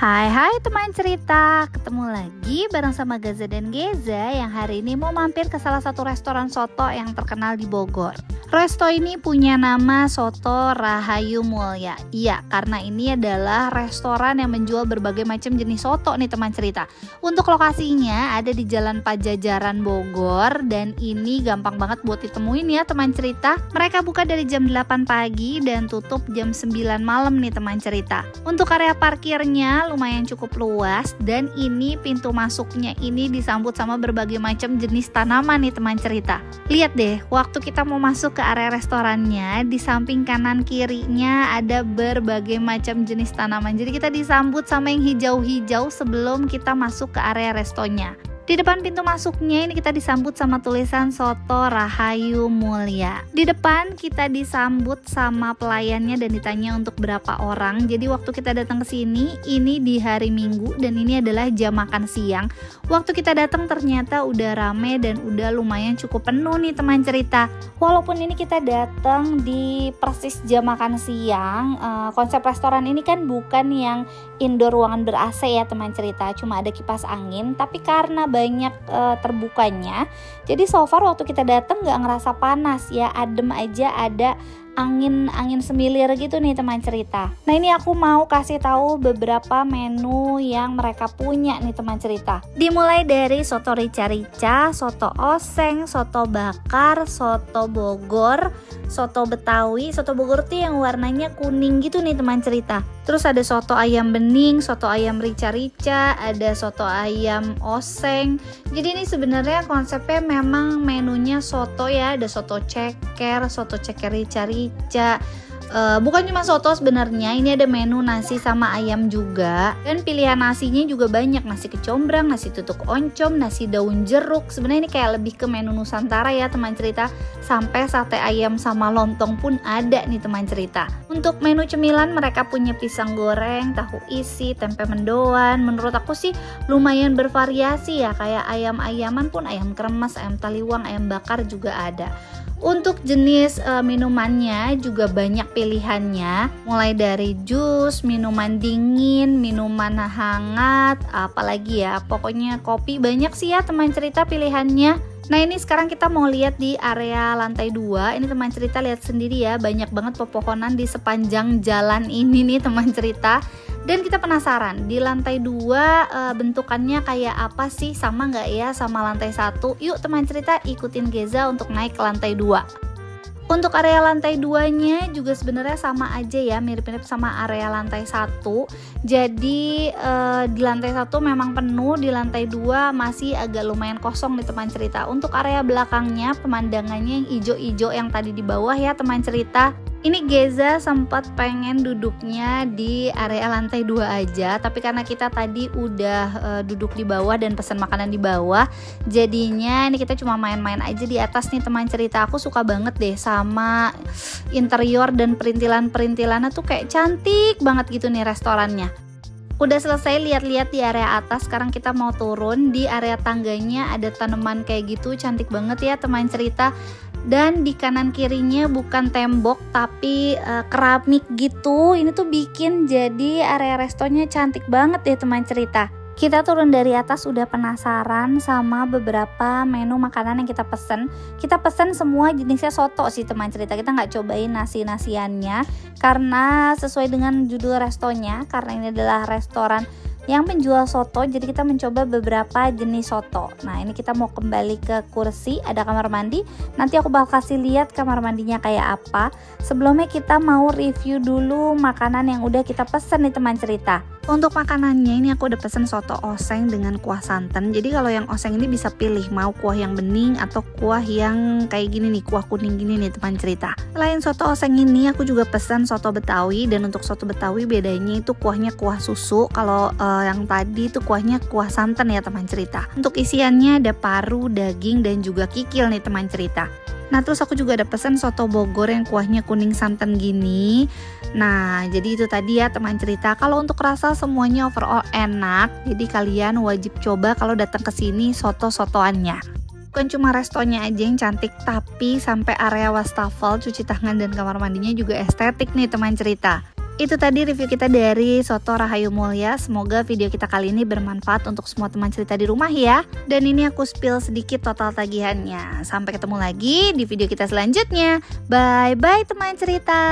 Hai teman cerita, ketemu lagi bareng sama Gaza dan Geza yang hari ini mau mampir ke salah satu restoran soto yang terkenal di Bogor. Resto ini punya nama Soto Rahayu Mulya. Iya, karena ini adalah restoran yang menjual berbagai macam jenis soto nih teman cerita. Untuk lokasinya ada di Jalan Pajajaran Bogor dan ini gampang banget buat ditemuin ya teman cerita. Mereka buka dari jam 8 pagi dan tutup jam 9 malam nih teman cerita. Untuk area parkirnya lumayan cukup luas dan ini pintu masuknya ini disambut sama berbagai macam jenis tanaman nih teman cerita. Lihat deh, waktu kita mau masuk ke area restorannya, di samping kanan kirinya ada berbagai macam jenis tanaman. Jadi kita disambut sama yang hijau-hijau sebelum kita masuk ke area restonya. Di depan pintu masuknya ini kita disambut sama tulisan Soto Rahayu Mulya. Di depan kita disambut sama pelayannya dan ditanya untuk berapa orang. Jadi waktu kita datang ke sini, ini di hari Minggu dan ini adalah jam makan siang. Waktu kita datang ternyata udah rame dan udah lumayan cukup penuh nih teman cerita. Walaupun ini kita datang di persis jam makan siang, konsep restoran ini kan bukan yang indoor ruangan ber-AC ya teman cerita, cuma ada kipas angin. Tapi karena banyak terbukanya, jadi so far waktu kita datang nggak ngerasa panas ya, adem aja, ada angin semilir gitu nih teman cerita. Nah ini aku mau kasih tahu beberapa menu yang mereka punya nih teman cerita. Dimulai dari soto rica-rica, soto oseng, soto bakar, soto Bogor, soto Betawi. Soto Bogor tuh yang warnanya kuning gitu nih teman cerita. Terus ada soto ayam bening, soto ayam rica-rica, ada soto ayam oseng. Jadi ini sebenarnya konsepnya memang menunya soto ya, ada soto ceker rica-rica. Bukan cuma soto sebenarnya, ini ada menu nasi sama ayam juga. Dan pilihan nasinya juga banyak, nasi kecombrang, nasi tutuk oncom, nasi daun jeruk. Sebenarnya ini kayak lebih ke menu Nusantara ya teman cerita. Sampai sate ayam sama lontong pun ada nih teman cerita. Untuk menu cemilan mereka punya pisang goreng, tahu isi, tempe mendoan. Menurut aku sih lumayan bervariasi ya, kayak ayam-ayaman pun, ayam kremes, ayam taliwang, ayam bakar juga ada. Untuk jenis minumannya juga banyak pilihannya, mulai dari jus, minuman dingin, minuman hangat, apalagi ya, pokoknya kopi, banyak sih ya teman cerita pilihannya. Nah ini sekarang kita mau lihat di area lantai 2. Ini teman cerita lihat sendiri ya, banyak banget pepohonan di sepanjang jalan ini nih teman cerita. Dan kita penasaran di lantai 2 bentukannya kayak apa sih, sama nggak ya sama lantai 1? Yuk teman cerita ikutin Geza untuk naik ke lantai 2. Untuk area lantai 2-nya juga sebenarnya sama aja ya, mirip-mirip sama area lantai 1. Jadi di lantai 1 memang penuh, di lantai 2 masih agak lumayan kosong nih teman cerita. Untuk area belakangnya pemandangannya yang hijau-hijau yang tadi di bawah ya teman cerita. Ini Geza sempat pengen duduknya di area lantai 2 aja, tapi karena kita tadi udah duduk di bawah dan pesan makanan di bawah, jadinya ini kita cuma main-main aja di atas nih teman cerita. Aku suka banget deh sama interior dan perintilan-perintilannya tuh kayak cantik banget gitu nih restorannya. Udah selesai lihat-lihat di area atas, sekarang kita mau turun. Di area tangganya ada tanaman kayak gitu, cantik banget ya teman cerita. Dan di kanan kirinya bukan tembok tapi keramik gitu. Ini tuh bikin jadi area restonya cantik banget ya teman cerita. Kita turun dari atas udah penasaran sama beberapa menu makanan yang kita pesen. Kita pesen semua jenisnya soto sih teman cerita. Kita nggak cobain nasi-nasiannya karena sesuai dengan judul restonya, karena ini adalah restoran yang menjual soto, jadi kita mencoba beberapa jenis soto. Nah ini kita mau kembali ke kursi, ada kamar mandi. Nanti aku bakal kasih lihat kamar mandinya kayak apa. Sebelumnya kita mau review dulu makanan yang udah kita pesen nih teman cerita. Untuk makanannya ini aku udah pesen soto oseng dengan kuah santan. Jadi kalau yang oseng ini bisa pilih mau kuah yang bening atau kuah yang kayak gini nih, kuah kuning gini nih teman cerita. Selain soto oseng ini aku juga pesen soto Betawi, dan untuk soto Betawi bedanya itu kuahnya kuah susu. Kalau yang tadi itu kuahnya kuah santan ya teman cerita. Untuk isiannya ada paru, daging, dan juga kikil nih teman cerita. Nah terus aku juga ada pesen soto Bogor yang kuahnya kuning santan gini. Nah jadi itu tadi ya teman cerita. Kalau untuk rasa semuanya overall enak, jadi kalian wajib coba kalau datang ke sini soto-sotoannya. Bukan cuma restonya aja yang cantik, tapi sampai area wastafel, cuci tangan, dan kamar mandinya juga estetik nih teman cerita. Itu tadi review kita dari soto Rahayu Mulya. Semoga video kita kali ini bermanfaat untuk semua teman cerita di rumah ya. Dan ini aku spill sedikit total tagihannya. Sampai ketemu lagi di video kita selanjutnya. Bye bye teman cerita.